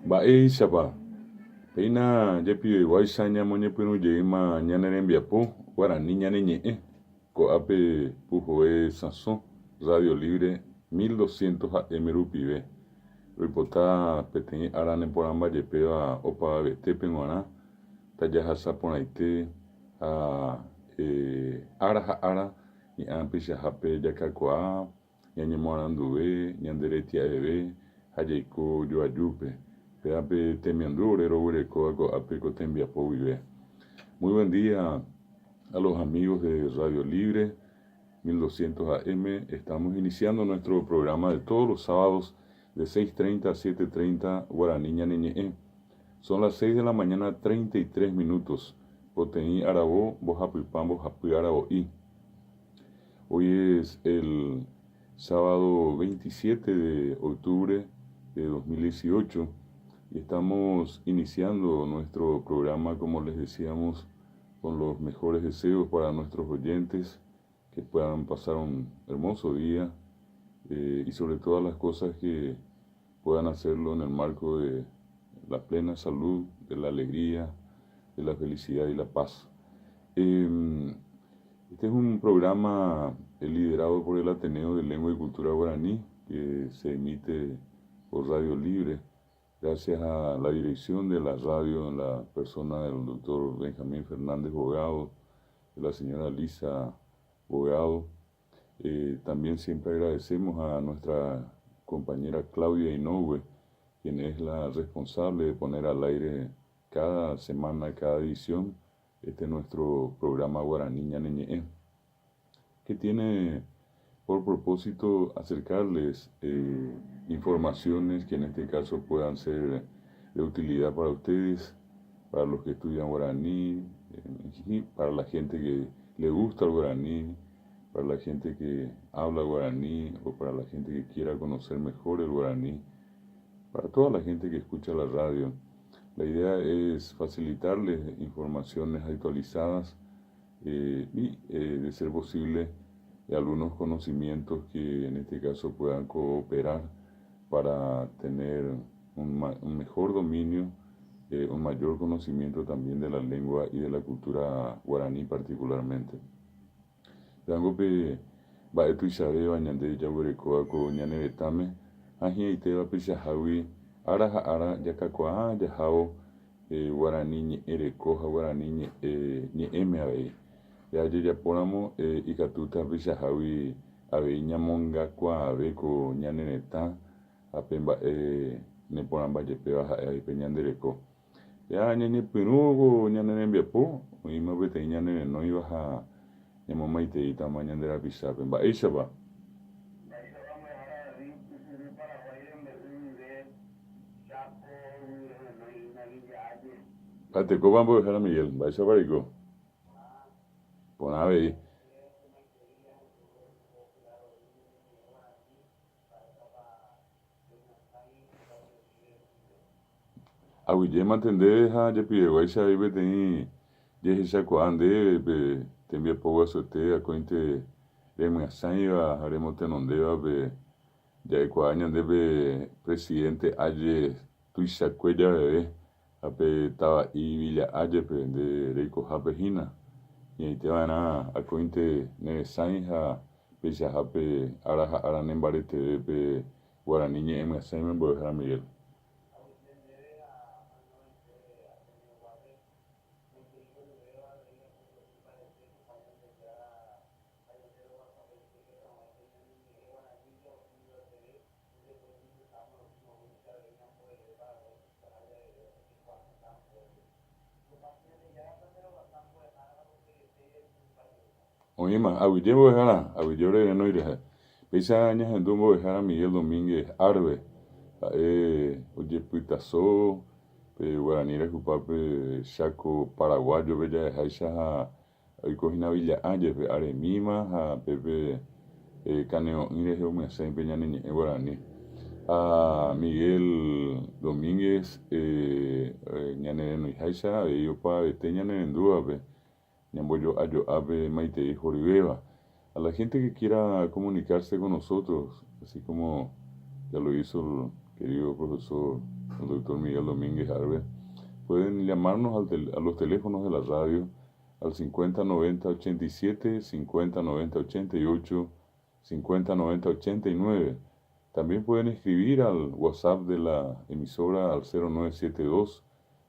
Mba'e chapa. Peina jepi guaysa ñamoñe pinu yeima ñanerembiapo, Guaraní ñaneñe'e, ko'ápe puhoe Sazón, Radio Libre 1200 AM rupive. Roipota peteĩ ára neporãmbajepéva opavavetépe g̃uarã tajahasaporãite ha ára ha ára hi'ã Pychãhápe jakakuaa ñañemoaranduve ñande retia'eve ha jaiko joajúpe péape tembiandu ore roguerekóva ko'ápe ko tembiapo guive. Muy buen día a los amigos de Radio Libre 1200 AM. Estamos iniciando nuestro programa de todos los sábados de 6:30 a 7:30 Guaraní ñaneñe'ẽ. Son las 6 de la mañana 33 minutos. Poteĩ arabo, Bojapypã, Bojapy arabo'i. Hoy es el sábado 27 de octubre de 2018 y estamos iniciando nuestro programa, como les decíamos, con los mejores deseos para nuestros oyentes, que puedan pasar un hermoso día y sobre todas las cosas que puedan hacerlo en el marco de la plena salud, de la alegría, de la felicidad y la paz. Este es un programa liderado por el Ateneo de Lengua y Cultura Guaraní, que se emite por Radio Libre, gracias a la dirección de la radio en la persona del doctor Benjamín Fernández Bogado, de la señora Lisa Bogado. También siempre agradecemos a nuestra compañera Claudia Inoue, quien es la responsable de poner al aire cada semana, cada edición, nuestro programa Guaraní ñaneñe'ẽ, que tiene por propósito acercarles informaciones que en este caso puedan ser de utilidad para ustedes, para los que estudian guaraní, para la gente que le gusta el guaraní, para la gente que habla guaraní o para la gente que quiera conocer mejor el guaraní, para toda la gente que escucha la radio. La idea es facilitarles informaciones actualizadas y, de ser posible, algunos conocimientos que en este caso puedan cooperar para tener un mejor dominio, un mayor conocimiento también de la lengua y de la cultura guaraní particularmente. Dangope baetu isabe bañande yaguerekoa ko ñaneretãme ahĩaiteva Pychãhágui ára ha ára jakakuaa jaháo Guaraní ñe'ẽreko ha Guaraní ñe'ẽme avei. Ajejapóramo ikatúta Pychãhágui avei ñamongakuaave ko ñaneretã ápe mba'e neporãmbajepéva ha'e pe ñandereko. Ñañepyrũ ko ñanerembiapo, oĩma peteĩ ñanerenóiva ha ñamomaiteíta ñande rapichápe. Mba'éichapa. Patekópa mbo'ehára Miguel, mba'éichapariko. Porã avei. Aguyéma tende ha jepiveguáicha peteĩ jehechakuaa ndéve tembiapo guasuete akóinte remyasãiva ha remotenondévape ja'ekuaa ñandépe presidente Aye tuichakue javeve ápe tava'i Villa-Ayépe nde reikohápehína ñaiteva'erã akóinte neresãi ha Pychãhápe ára ha ára nembaretevépe Guaraní ñe'ẽmyasãime mbo'ehára Miguel. Oĩma, aguyje mbo'ehára, aguyje orenóirehe. Péicha ñahendu mbo'ehára Miguel Domínguez Arve, ha'e ojepytasó pe Guaraní rehupápe Chaco Paraguayópe jaeháicha ha oikohína Villa-Ayépe aremíma ha pépe kane'õ'i rehe omyasãipe ñaneñe'ẽ Guaraní. Miguel Domínguez ñanerenoiháicha avei opavete ñanerendúvape ñambojo'ajo'ápe maitei horyvéva. A la gente que quiera comunicarse con nosotros, así como ya lo hizo querido profesor, el doctor Miguel Domínguez Arbe, pueden llamarnos a los teléfonos de la radio al 5090-87, 5090-88, 5090-89. También pueden escribir al WhatsApp de la emisora al 0972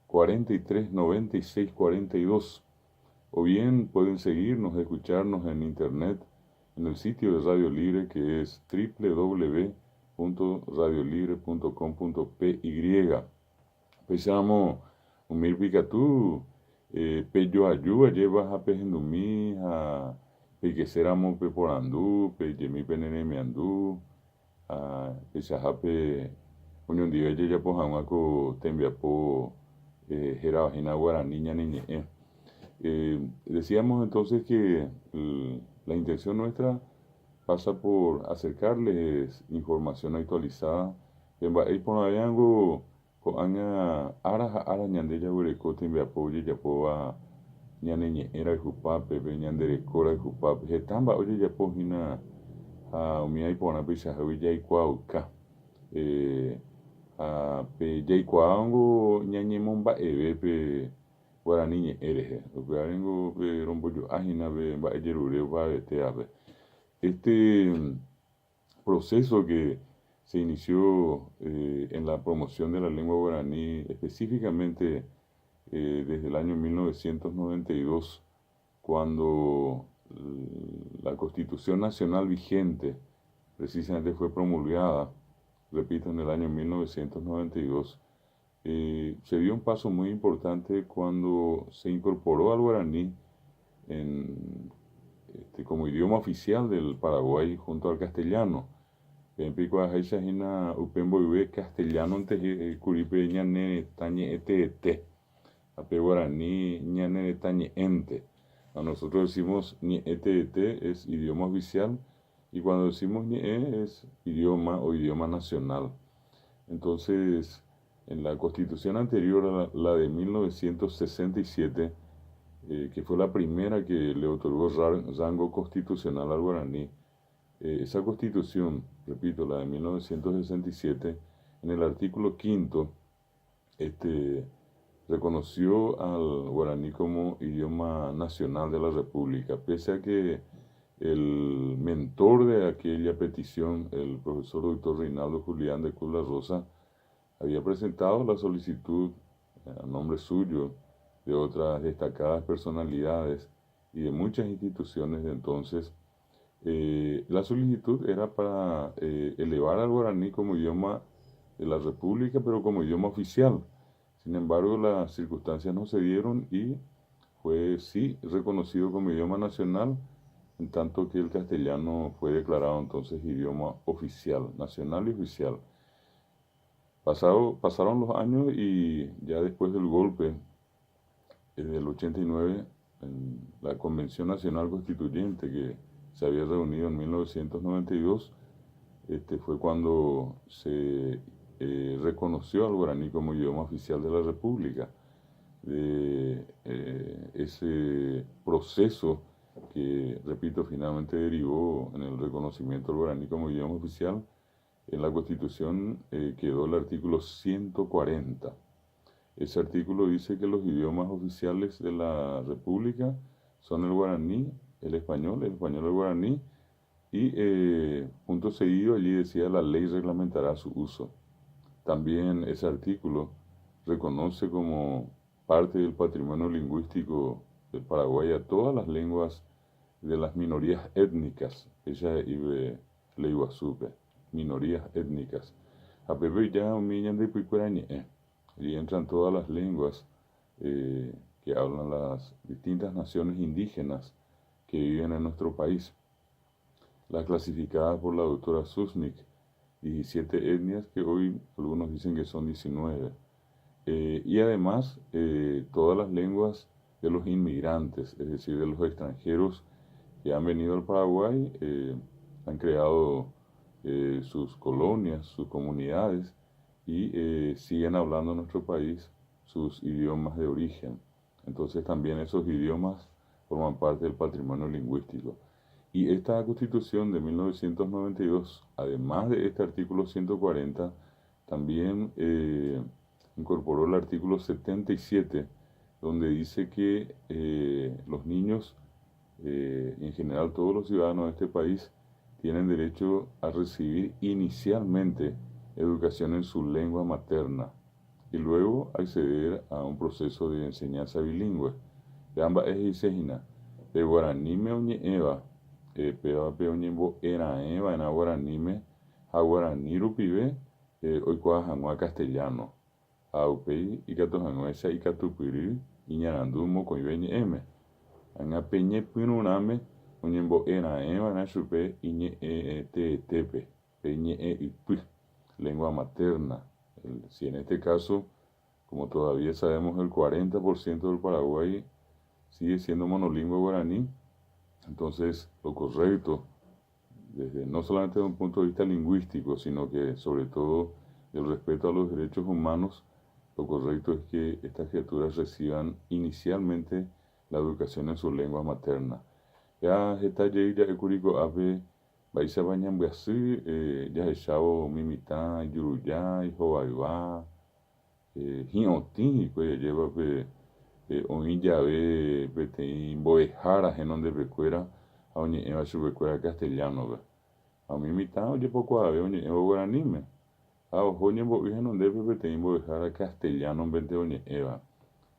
43 96 42. O bien pueden seguirnos, escucharnos en internet en el sitio de Radio Libre, que es www.radiolibre.com.py. Pensamos umir picatú, peyo ayuda, llevas a pejendumí, a pequeceramo pe por andú, pe yemi peneneme andú, a pechajape, unión diga ya po hanguaco tembiapo, jerabajina guaraní niñe. Decíamos entonces que la intención nuestra pasa por acercarles información actualizada. Y por ahí algo coaña ara ñandeya huereco tembiapo yapoa ñaneñe era el jupape pe ñanderecora el jupape jetamba oye yapo hina a umia ipona pisa hawi yaikuauka a pe yaikuaango ñañemomba eve pe guaraní ereje guarengo pe romboyo ajina be ba yerure ba teave. Este proceso que se inició en la promoción de la lengua guaraní, específicamente desde el año 1992, cuando la Constitución Nacional vigente precisamente fue promulgada, repito, en el año 1992, se dio un paso muy importante cuando se incorporó al guaraní como idioma oficial del Paraguay junto al castellano. En pico a Haishahina Upembo y castellano ante Curipe ñane tañe ete ape guaraní ñane tañe ente. A nosotros decimos ni ete es idioma oficial y cuando decimos ni es idioma o idioma nacional. Entonces, en la constitución anterior a la de 1967, que fue la primera que le otorgó rango constitucional al guaraní, esa constitución, repito, la de 1967, en el artículo 5, reconoció al guaraní como idioma nacional de la República, pese a que el mentor de aquella petición, el profesor doctor Reinaldo Julián de Cruz La Rosa, había presentado la solicitud a nombre suyo, de otras destacadas personalidades y de muchas instituciones de entonces. La solicitud era para elevar al guaraní como idioma de la República, pero como idioma oficial. Sin embargo, las circunstancias no se dieron y fue sí reconocido como idioma nacional, en tanto que el castellano fue declarado entonces idioma oficial, nacional y oficial. Pasaron los años y ya después del golpe del 89, en la Convención Nacional Constituyente que se había reunido en 1992, fue cuando se reconoció al guaraní como idioma oficial de la República. Ese proceso que, repito, finalmente derivó en el reconocimiento del guaraní como idioma oficial, en la Constitución quedó el artículo 140. Ese artículo dice que los idiomas oficiales de la República son el guaraní, el español el guaraní, y punto seguido allí decía la ley reglamentará su uso. También ese artículo reconoce como parte del patrimonio lingüístico del Paraguay a todas las lenguas de las minorías étnicas, ella ibe le iba supe, minorías étnicas. A Pepe ya humillan de Picuarañe, y entran todas las lenguas que hablan las distintas naciones indígenas que viven en nuestro país. Las clasificadas por la doctora Susnik, 17 etnias que hoy algunos dicen que son 19. Y además todas las lenguas de los inmigrantes, es decir, de los extranjeros que han venido al Paraguay, han creado sus colonias, sus comunidades y siguen hablando en nuestro país sus idiomas de origen. Entonces también esos idiomas forman parte del patrimonio lingüístico. Y esta Constitución de 1992, además de este artículo 140, también incorporó el artículo 77, donde dice que los niños, en general todos los ciudadanos de este país, tienen derecho a recibir inicialmente educación en su lengua materna y luego acceder a un proceso de enseñanza bilingüe. De ambas es de guaraní me oñe eva, peba pe oñembo era eva en guaraní me, a guaraní rupibe, hoy cuajangua castellano, a upei y catojanguesa y catupiri, y ñarandumo con ibeñe eme. Anga peñe pinuname, oñembo era eva en chupe, iñe te tepe, peñe y lengua materna. Si en este caso, como todavía sabemos, el 40% del Paraguay sigue siendo monolingüe guaraní, entonces lo correcto, desde, no solamente desde un punto de vista lingüístico, sino que sobre todo el respeto a los derechos humanos, lo correcto es que estas criaturas reciban inicialmente la educación en su lengua materna. Ya está ya ecurico ave baisa bañan así, ya echado mimita yuruyá y jovaiva, hioti pues lleva oin llave pete boejara en donde recuera a oñe eva su recuera castellano ve a mimita oye poco ave oñe eva guaranime a ojoñe bo en donde pete boejara castellano vente oñe eva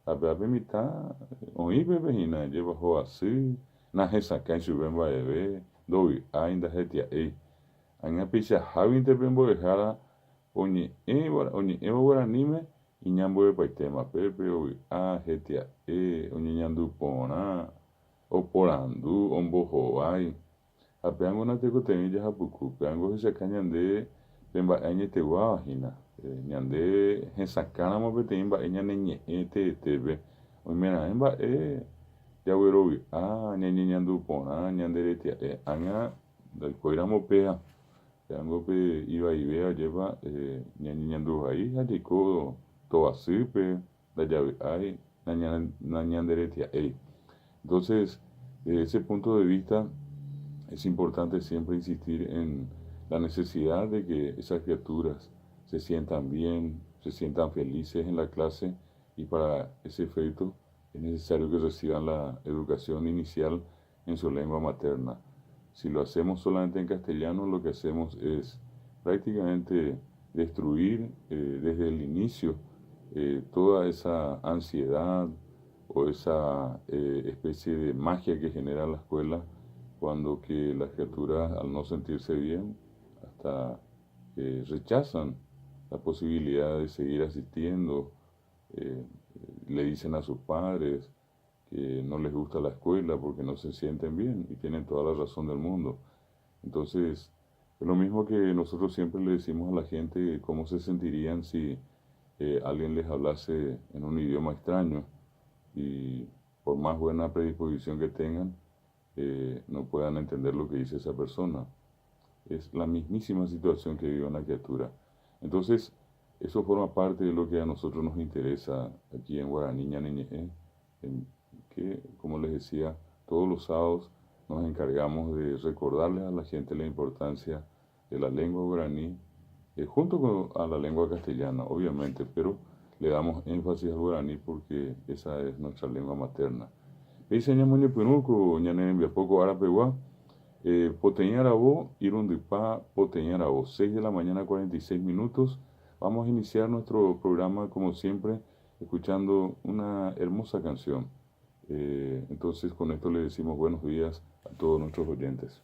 a pe mita oin bebejina lleva jo así na esa can su ben va eve doi ainda hetia anga picha javinte ben boejara oñe eva guaranime Iñambo paitema pepe o hetia oñeñandu pona o porandu ombojo ai apeango na teko temilla hapuku peango se cañande pemba añe te guajina ñande hensakana mo petemba eñane ñe tebe o mena emba yawero ñeñandu pona ñandere tia aña del coiramo pea peango pe iba y vea lleva ñeñandu ahí hadico todo así, pues, la llave hay, derecha hay. Entonces, desde ese punto de vista, es importante siempre insistir en la necesidad de que esas criaturas se sientan bien, se sientan felices en la clase y para ese efecto es necesario que reciban la educación inicial en su lengua materna. Si lo hacemos solamente en castellano, lo que hacemos es prácticamente destruir desde el inicio toda esa ansiedad o esa especie de magia que genera la escuela cuando que las criaturas al no sentirse bien hasta rechazan la posibilidad de seguir asistiendo, eh, le dicen a sus padres que no les gusta la escuela porque no se sienten bien y tienen toda la razón del mundo. Entonces, es lo mismo que nosotros siempre le decimos a la gente cómo se sentirían si alguien les hablase en un idioma extraño y por más buena predisposición que tengan, no puedan entender lo que dice esa persona. Es la mismísima situación que vive una criatura. Entonces, eso forma parte de lo que a nosotros nos interesa aquí en Guaraní Ñaneñe, que, como les decía, todos los sábados nos encargamos de recordarles a la gente la importancia de la lengua guaraní junto a la lengua castellana, obviamente, pero le damos énfasis al guaraní porque esa es nuestra lengua materna. Dice ñamoñe penuco, ñane envia poco árabe gua, Poteñarabo, Irundipa, Poteñarabo, 6 de la mañana, 46 minutos. Vamos a iniciar nuestro programa, como siempre, escuchando una hermosa canción. Entonces, con esto le decimos buenos días a todos nuestros oyentes.